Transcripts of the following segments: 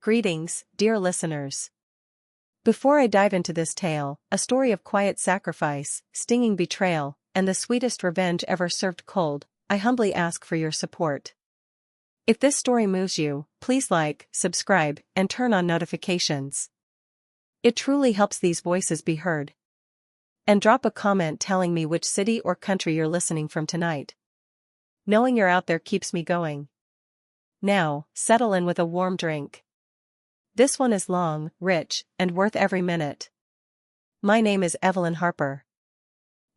Greetings, dear listeners. Before I dive into this tale, a story of quiet sacrifice, stinging betrayal, and the sweetest revenge ever served cold, I humbly ask for your support. If this story moves you, please like, subscribe, and turn on notifications. It truly helps these voices be heard. And drop a comment telling me which city or country you're listening from tonight. Knowing you're out there keeps me going. Now, settle in with a warm drink. This one is long, rich, and worth every minute. My name is Evelyn Harper.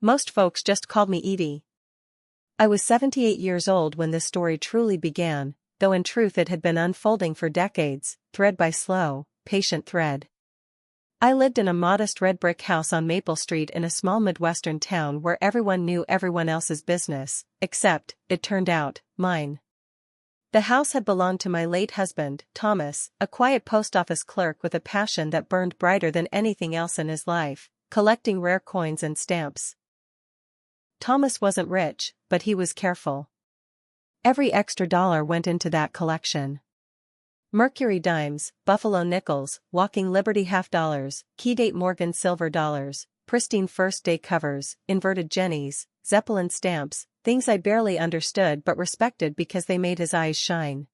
Most folks just called me Evie. I was 78 years old when this story truly began, though in truth it had been unfolding for decades, thread by slow, patient thread. I lived in a modest red brick house on Maple Street in a small Midwestern town where everyone knew everyone else's business, except, it turned out, mine. The house had belonged to my late husband, Thomas, a quiet post office clerk with a passion that burned brighter than anything else in his life, collecting rare coins and stamps. Thomas wasn't rich, but he was careful. Every extra dollar went into that collection. Mercury dimes, Buffalo nickels, Walking Liberty half dollars, Keydate Morgan silver dollars, pristine first day covers, inverted jennies, Zeppelin stamps, things I barely understood but respected because they made his eyes shine.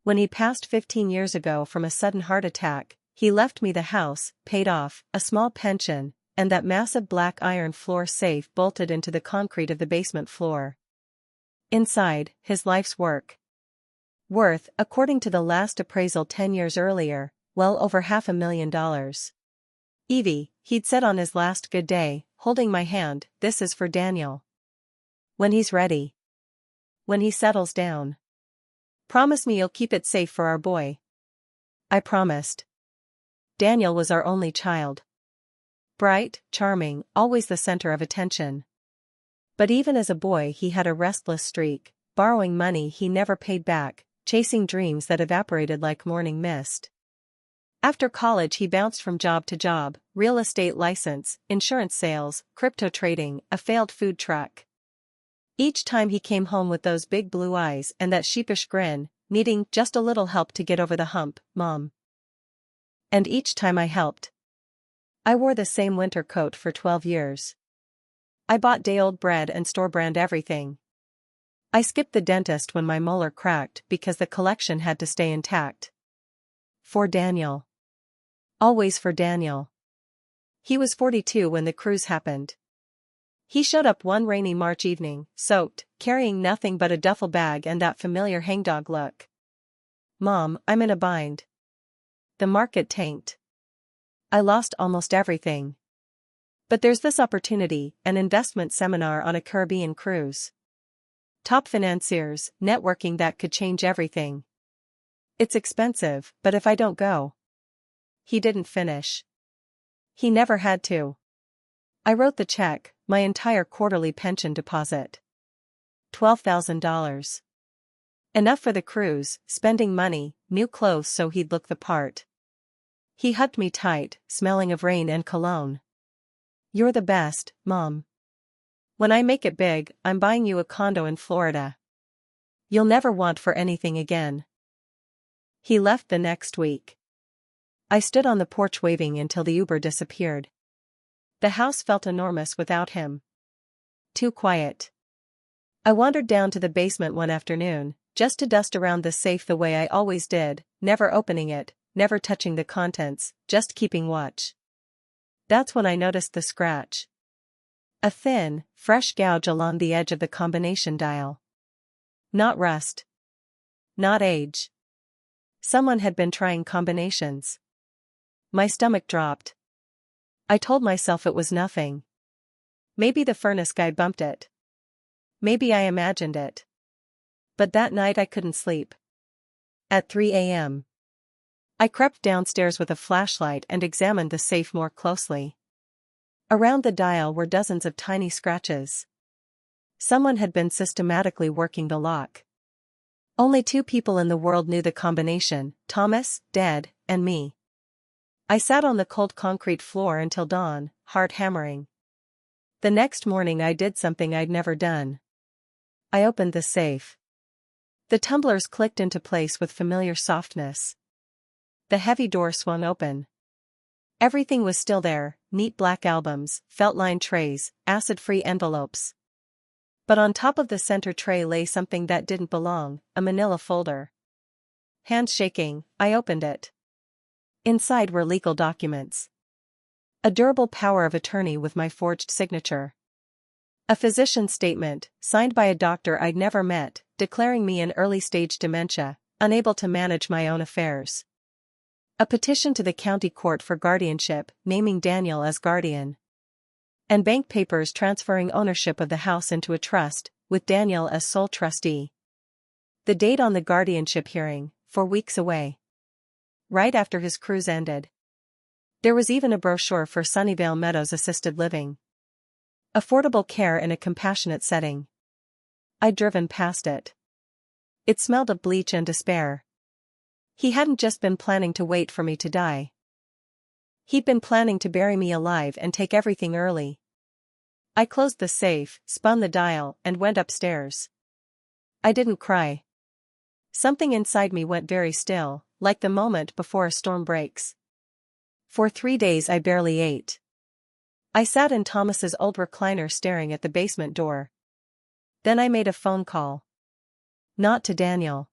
When he passed 15 years ago from a sudden heart attack, he left me the house, paid off, a small pension, and that massive black iron floor safe bolted into the concrete of the basement floor. Inside, his life's work. Worth, according to the last appraisal 10 years earlier, well over $500,000. Evie, he'd said on his last good day, holding my hand, this is for Daniel. When he's ready. When he settles down. Promise me you'll keep it safe for our boy. I promised. Daniel was our only child. Bright, charming, always the center of attention. But even as a boy he had a restless streak, borrowing money he never paid back, chasing dreams that evaporated like morning mist. After college he bounced from job to job, real estate license, insurance sales, crypto trading, a failed food truck. Each time he came home with those big blue eyes and that sheepish grin, needing just a little help to get over the hump, Mom. And each time I helped. I wore the same winter coat for 12 years. I bought day-old bread and store-brand everything. I skipped the dentist when my molar cracked because the collection had to stay intact. For Daniel. Always for Daniel. He was 42 when the cruise happened. He showed up one rainy March evening, soaked, carrying nothing but a duffel bag and that familiar hangdog look. Mom, I'm in a bind. The market tanked. I lost almost everything. But there's this opportunity, an investment seminar on a Caribbean cruise. Top financiers, networking that could change everything. It's expensive, but if I don't go. He didn't finish. He never had to. I wrote the check, my entire quarterly pension deposit. $12,000. Enough for the cruise, spending money, new clothes so he'd look the part. He hugged me tight, smelling of rain and cologne. You're the best, Mom. When I make it big, I'm buying you a condo in Florida. You'll never want for anything again. He left the next week. I stood on the porch waving until the Uber disappeared. The house felt enormous without him. Too quiet. I wandered down to the basement one afternoon, just to dust around the safe the way I always did, never opening it, never touching the contents, just keeping watch. That's when I noticed the scratch. A thin, fresh gouge along the edge of the combination dial. Not rust. Not age. Someone had been trying combinations. My stomach dropped. I told myself it was nothing. Maybe the furnace guy bumped it. Maybe I imagined it. But that night I couldn't sleep. At 3 a.m. I crept downstairs with a flashlight and examined the safe more closely. Around the dial were dozens of tiny scratches. Someone had been systematically working the lock. Only 2 people in the world knew the combination, Thomas, dead, and me. I sat on the cold concrete floor until dawn, heart hammering. The next morning I did something I'd never done. I opened the safe. The tumblers clicked into place with familiar softness. The heavy door swung open. Everything was still there, neat black albums, felt-lined trays, acid-free envelopes. But on top of the center tray lay something that didn't belong, a manila folder. Hands shaking, I opened it. Inside were legal documents. A durable power of attorney with my forged signature. A physician's statement, signed by a doctor I'd never met, declaring me in early-stage dementia, unable to manage my own affairs. A petition to the county court for guardianship, naming Daniel as guardian. And bank papers transferring ownership of the house into a trust, with Daniel as sole trustee. The date on the guardianship hearing, 4 weeks away. Right after his cruise ended. There was even a brochure for Sunnyvale Meadows assisted living. Affordable care in a compassionate setting. I'd driven past it. It smelled of bleach and despair. He hadn't just been planning to wait for me to die. He'd been planning to bury me alive and take everything early. I closed the safe, spun the dial, and went upstairs. I didn't cry. Something inside me went very still, like the moment before a storm breaks. For 3 days I barely ate. I sat in Thomas's old recliner staring at the basement door. Then I made a phone call. Not to Daniel.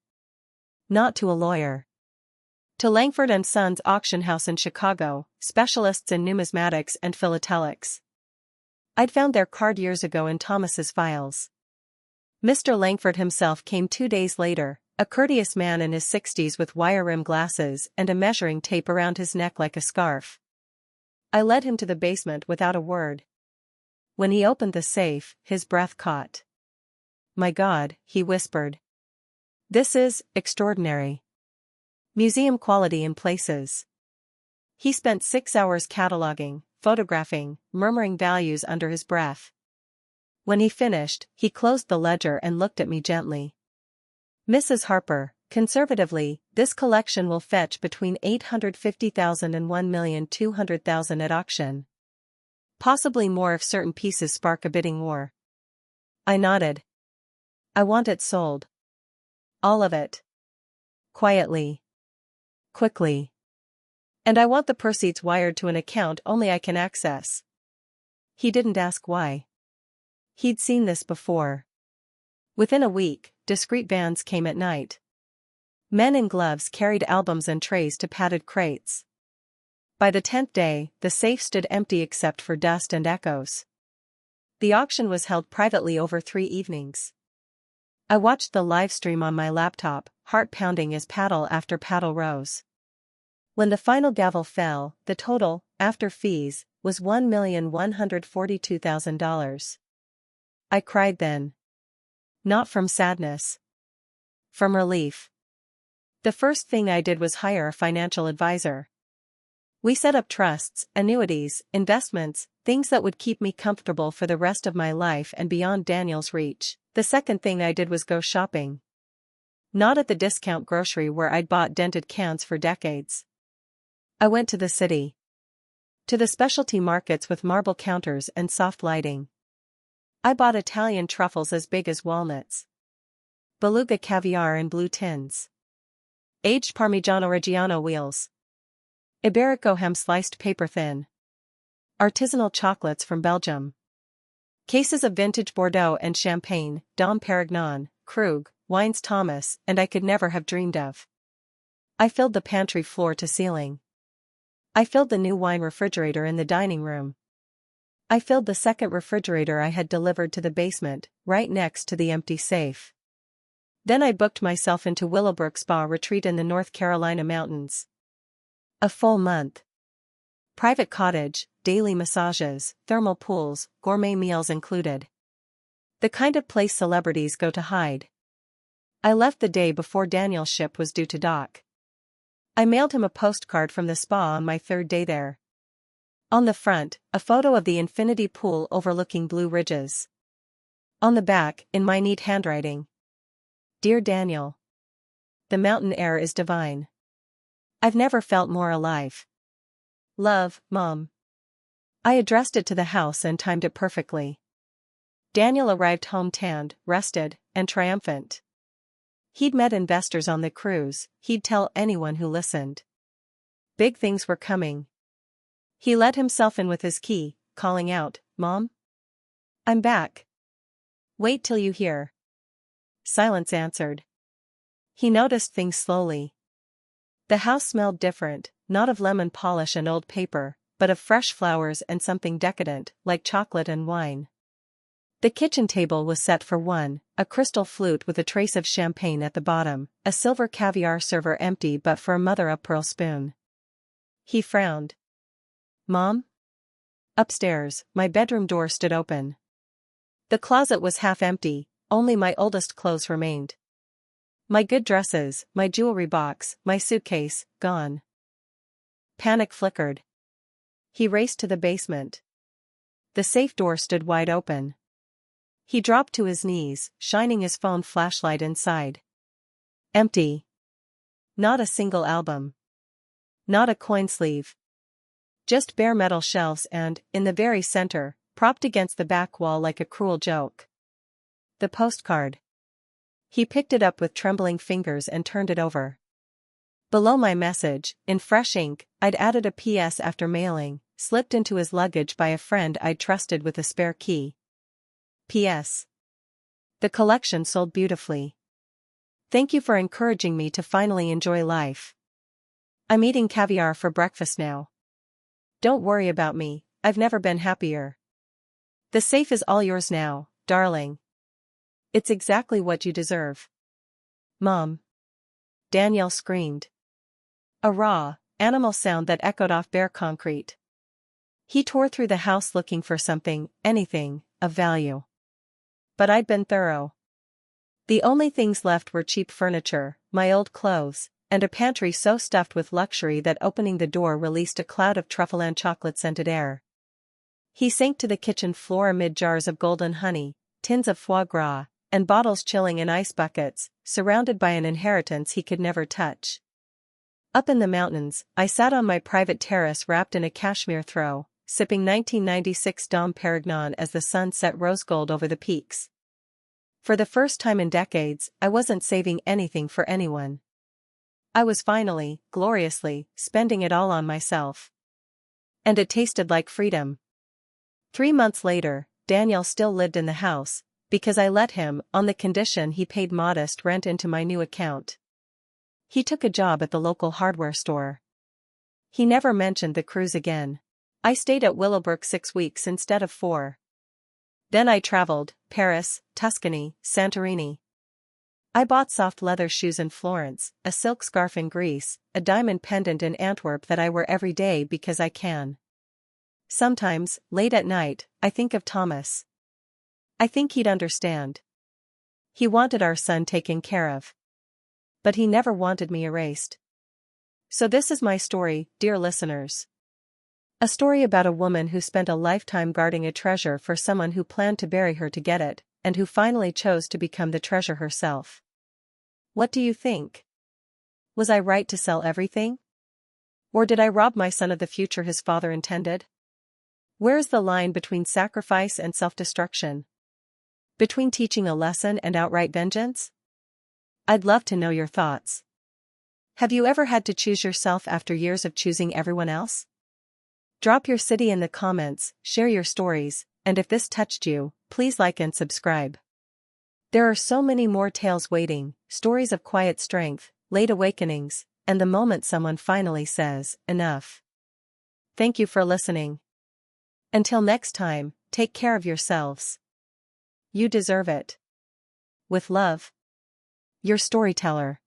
Not to a lawyer. To Langford & Sons auction house in Chicago, specialists in numismatics and philatelics. I'd found their card years ago in Thomas's files. Mr. Langford himself came 2 days later, a courteous man in his 60s with wire-rimmed glasses and a measuring tape around his neck like a scarf. I led him to the basement without a word. When he opened the safe, his breath caught. "My God," he whispered. "This is extraordinary. Museum quality in places." He spent 6 hours cataloging, photographing, murmuring values under his breath. When he finished, he closed the ledger and looked at me gently. "Mrs. Harper, conservatively, this collection will fetch between $850,000 and $1,200,000 at auction. Possibly more if certain pieces spark a bidding war." I nodded. "I want it sold. All of it. Quietly. Quickly. And I want the proceeds wired to an account only I can access." He didn't ask why. He'd seen this before. Within a week, discreet vans came at night. Men in gloves carried albums and trays to padded crates. By the 10th day, the safe stood empty except for dust and echoes. The auction was held privately over 3 evenings. I watched the live stream on my laptop, heart pounding as paddle after paddle rose. When the final gavel fell, the total, after fees, was $1,142,000. I cried then. Not from sadness. From relief. The first thing I did was hire a financial advisor. We set up trusts, annuities, investments, things that would keep me comfortable for the rest of my life and beyond Daniel's reach. The second thing I did was go shopping. Not at the discount grocery where I'd bought dented cans for decades. I went to the city. To the specialty markets with marble counters and soft lighting. I bought Italian truffles as big as walnuts. Beluga caviar in blue tins. Aged Parmigiano Reggiano wheels. Iberico ham sliced paper thin. Artisanal chocolates from Belgium. Cases of vintage Bordeaux and Champagne, Dom Perignon, Krug, wines Thomas, and I could never have dreamed of. I filled the pantry floor to ceiling. I filled the new wine refrigerator in the dining room. I filled the second refrigerator I had delivered to the basement, right next to the empty safe. Then I booked myself into Willowbrook Spa Retreat in the North Carolina mountains. A full month. Private cottage, daily massages, thermal pools, gourmet meals included. The kind of place celebrities go to hide. I left the day before Daniel's ship was due to dock. I mailed him a postcard from the spa on my 3rd day there. On the front, a photo of the infinity pool overlooking Blue Ridges. On the back, in my neat handwriting. "Dear Daniel. The mountain air is divine. I've never felt more alive. Love, Mom." I addressed it to the house and timed it perfectly. Daniel arrived home tanned, rested, and triumphant. He'd met investors on the cruise, he'd tell anyone who listened. Big things were coming. He let himself in with his key, calling out, "Mom? I'm back. Wait till you hear." Silence answered. He noticed things slowly. The house smelled different, not of lemon polish and old paper, but of fresh flowers and something decadent, like chocolate and wine. The kitchen table was set for one, a crystal flute with a trace of champagne at the bottom, a silver caviar server empty but for a mother-of-pearl spoon. He frowned. "Mom?" Upstairs, my bedroom door stood open. The closet was half empty, only my oldest clothes remained. My good dresses, my jewelry box, my suitcase, gone. Panic flickered. He raced to the basement. The safe door stood wide open. He dropped to his knees, shining his phone flashlight inside. Empty. Not a single album. Not a coin sleeve. Just bare metal shelves and, in the very center, propped against the back wall like a cruel joke, the postcard. He picked it up with trembling fingers and turned it over. Below my message, in fresh ink, I'd added a PS after mailing, slipped into his luggage by a friend I'd trusted with a spare key. P.S. The collection sold beautifully. Thank you for encouraging me to finally enjoy life. I'm eating caviar for breakfast now. Don't worry about me, I've never been happier. The safe is all yours now, darling. It's exactly what you deserve. Mom. Danielle screamed. A raw, animal sound that echoed off bare concrete. He tore through the house looking for something, anything, of value. But I'd been thorough. The only things left were cheap furniture, my old clothes, and a pantry so stuffed with luxury that opening the door released a cloud of truffle and chocolate-scented air. He sank to the kitchen floor amid jars of golden honey, tins of foie gras, and bottles chilling in ice buckets, surrounded by an inheritance he could never touch. Up in the mountains, I sat on my private terrace wrapped in a cashmere throw, sipping 1996 Dom Perignon as the sun set rose gold over the peaks. For the first time in decades, I wasn't saving anything for anyone. I was finally, gloriously, spending it all on myself. And it tasted like freedom. 3 months later, Daniel still lived in the house, because I let him, on the condition he paid modest rent into my new account. He took a job at the local hardware store. He never mentioned the cruise again. I stayed at Willowbrook 6 weeks instead of 4. Then I traveled, Paris, Tuscany, Santorini. I bought soft leather shoes in Florence, a silk scarf in Greece, a diamond pendant in Antwerp that I wear every day because I can. Sometimes, late at night, I think of Thomas. I think he'd understand. He wanted our son taken care of. But he never wanted me erased. So this is my story, dear listeners. A story about a woman who spent a lifetime guarding a treasure for someone who planned to bury her to get it, and who finally chose to become the treasure herself. What do you think? Was I right to sell everything? Or did I rob my son of the future his father intended? Where is the line between sacrifice and self-destruction? Between teaching a lesson and outright vengeance? I'd love to know your thoughts. Have you ever had to choose yourself after years of choosing everyone else? Drop your city in the comments, share your stories, and if this touched you, please like and subscribe. There are so many more tales waiting, stories of quiet strength, late awakenings, and the moment someone finally says, enough. Thank you for listening. Until next time, take care of yourselves. You deserve it. With love. Your storyteller.